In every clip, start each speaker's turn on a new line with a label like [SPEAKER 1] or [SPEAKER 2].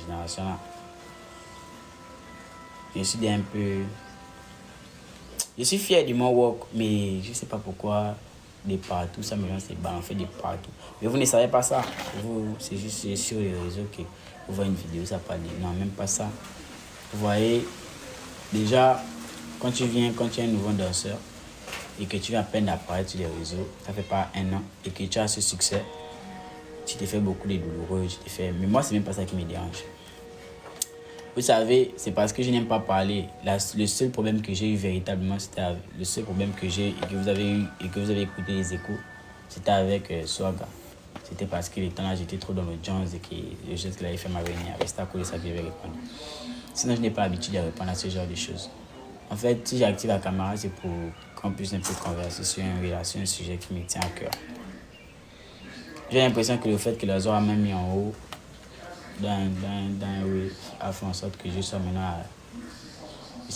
[SPEAKER 1] génération-là. Je suis un peu... Je suis fier de mon work, mais je ne sais pas pourquoi de partout, ça me lance les balles, on fait de partout. Mais vous ne savez pas ça. Vous, c'est juste sur les réseaux que vous voyez une vidéo, ça parle de... Non, même pas ça. Vous voyez, déjà, quand tu es un nouveau danseur et que tu viens à peine d'apparaître sur les réseaux, ça fait pas 1 an, et que tu as ce succès, tu t'es fait beaucoup de douloureux, mais moi, c'est même pas ça qui me dérange. Vous savez, c'est parce que je n'aime pas parler. Le seul problème que j'ai eu véritablement, le seul problème que j'ai et que vous avez eu et que vous avez écouté les échos, c'était avec Swaga. C'était parce que le temps-là, j'étais trop dans le Jones et que le geste qu'il avait fait m'a venu. C'était à cause de ça que je vais répondre. Sinon, je n'ai pas l'habitude de répondre à ce genre de choses. En fait, si j'active la caméra, c'est pour qu'on puisse un peu converser sur une relation, un sujet qui me tient à cœur. J'ai l'impression que le fait que la Zora m'a mis en haut, a fait en sorte que je sois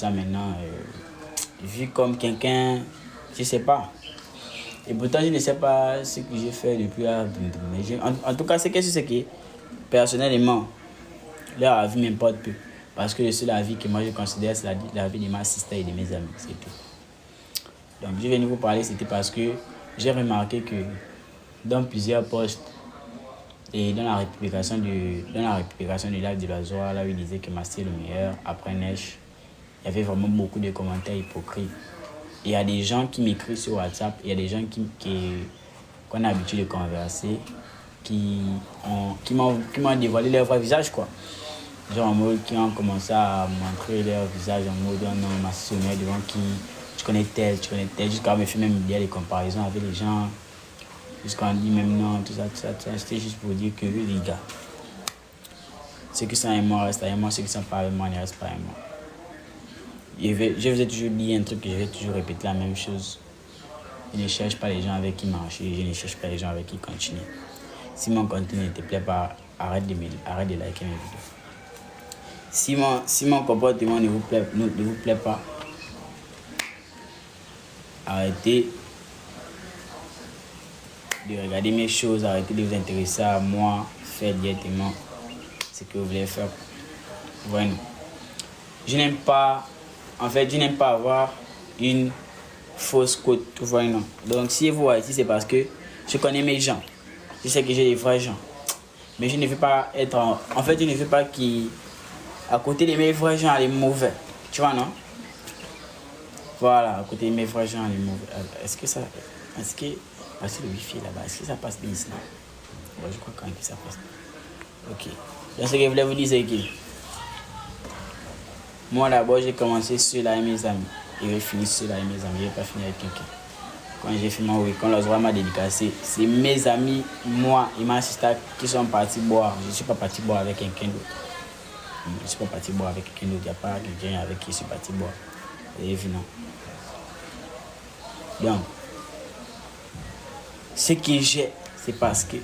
[SPEAKER 1] maintenant, vu comme quelqu'un, je ne sais pas. Et pourtant, je ne sais pas ce que j'ai fait depuis là. Mais en tout cas, c'est quelque chose que, personnellement, leur avis m'importe peu. Parce que le seul avis que moi je considère, c'est la vie de ma sister et de mes amis. C'est tout. Donc, je viens de vous parler, c'était parce que j'ai remarqué que dans plusieurs posts, et dans la républication du live de la Zora, là où il disait que Masté est le meilleur, après Neige, il y avait vraiment beaucoup de commentaires hypocrites. Il y a des gens qui m'écrivent sur WhatsApp, il y a des gens qu'on a l'habitude de converser, qui m'ont dévoilé leur vrai visage, quoi. Genre en mode qui ont commencé à montrer leur visage en mode non, Masté est devant qui tu connais tel, jusqu'à me faire même des comparaisons avec les gens. Jusqu'à on dit même non, tout ça. C'était juste pour dire que les gars, ceux qui sont avec moi restent avec moi, ceux qui sont pas avec moi ne restent pas avec moi. Je vous ai toujours dit un truc que je vais toujours répéter la même chose. Je ne cherche pas les gens avec qui marcher, je ne cherche pas les gens avec qui continuer. Si mon contenu ne te plaît pas, arrête de liker mes vidéos. Si mon comportement ne vous plaît pas, arrêtez de regarder mes choses, arrêtez de vous intéresser à moi, faites directement ce que vous voulez faire. Voilà. Je n'aime pas avoir une fausse côte, tout voyez, non. Donc si vous voyez ici, c'est parce que je connais mes gens. Je sais que j'ai des vrais gens. Mais je ne veux pas être je ne veux pas qu'à côté de mes vrais gens, les mauvais. Tu vois, non? Voilà, à côté de mes vrais gens, les mauvais. Est-ce que le wifi là-bas, est-ce que ça passe bien ici? Bon, je crois quand même que ça passe. Ok. Donc ce que je voulais vous dire, c'est que moi d'abord j'ai commencé sur là avec mes amis. Et j'ai fini sur là avec mes amis. Je n'ai pas fini avec quelqu'un. Quand j'ai fait mon week-end, la Zora m'a dédicacé. C'est mes amis, moi et ma sister qui sont partis boire. Je ne suis pas parti boire avec quelqu'un d'autre. Je ne suis pas parti boire avec quelqu'un d'autre. Il n'y a pas quelqu'un avec qui je suis parti boire. C'est évident. Donc, ce que j'ai, c'est parce que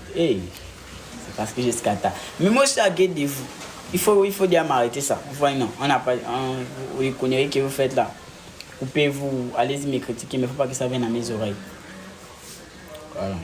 [SPEAKER 1] j'ai scata. Mais moi, je suis à guette de vous. Il faut dire m'arrêter ça. Vous voyez, non, on n'a pas, les conneries que vous faites là. Coupez-vous, allez-y me critiquer, mais il ne faut pas que ça vienne à mes oreilles. Voilà.